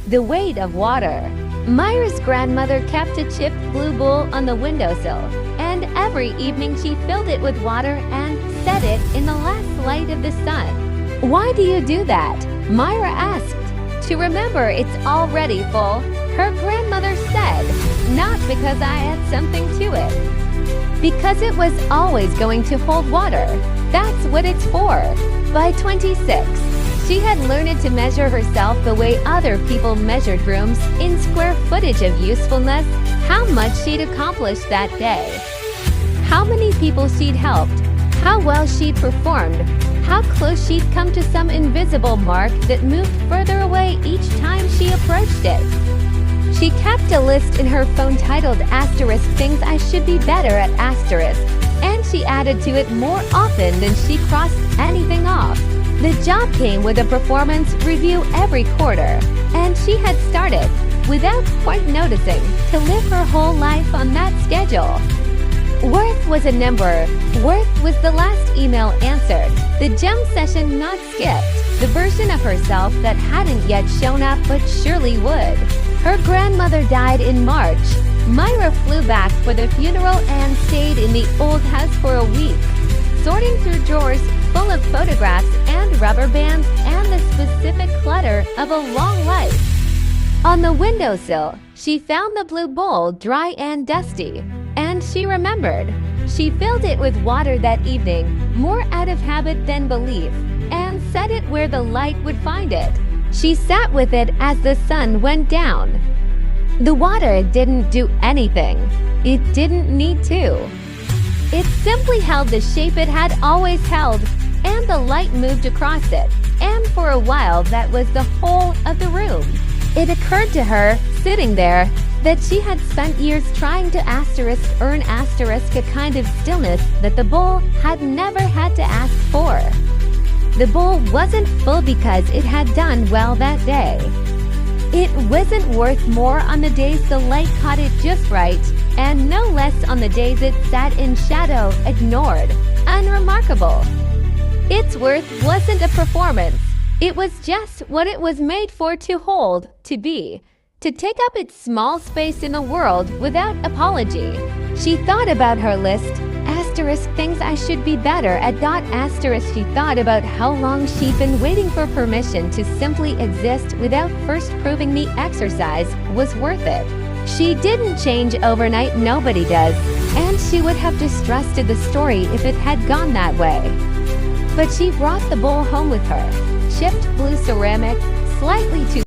The weight of water. Myra's grandmother kept a chipped blue bowl on the windowsill, and every evening she filled it with water and set it in the last light of the sun. "Why do you do that?" Myra asked. "To remember it's already full," her grandmother said. "Not because I add something to it. Because it was always going to hold water. That's what it's for." By 26, she had learned to measure herself the way other people measured rooms, in square footage of usefulness, how much she'd accomplished that day, how many people she'd helped, how well she'd performed, how close she'd come to some invisible mark that moved further away each time she approached it. She kept a list in her phone titled asterisk things I should be better at asterisk, and she added to it more often than she crossed anything off. The job came with a performance review every quarter, and she had started, without quite noticing, to live her whole life on that schedule. Worth was a number. Worth was the last email answered, the gem session not skipped, the version of herself that hadn't yet shown up but surely would. Her grandmother died in March. Myra flew back for the funeral and stayed in the old house for a week, sorting through drawers full of photographs and rubber bands and the specific clutter of a long life. On the windowsill, she found the blue bowl dry and dusty, and she remembered. She filled it with water that evening, more out of habit than belief, and set it where the light would find it. She sat with it as the sun went down. The water didn't do anything. It didn't need to. It simply held the shape it had always held, and the light moved across it, and for a while that was the whole of the room. It occurred to her, sitting there, that she had spent years trying to earn a kind of stillness that the bowl had never had to ask for. The bowl wasn't full because it had done well that day. It wasn't worth more on the days the light caught it just right, and no less on the days it sat in shadow, ignored, unremarkable. Its worth wasn't a performance. It was just what it was made for, to hold, to be, to take up its small space in the world without apology. She thought about her list, asterisk things I should be better at asterisk. She thought about how long she'd been waiting for permission to simply exist without first proving the exercise was worth it. She didn't change overnight, nobody does, and she would have distrusted the story if it had gone that way. But she brought the bowl home with her, chipped blue ceramic, slightly too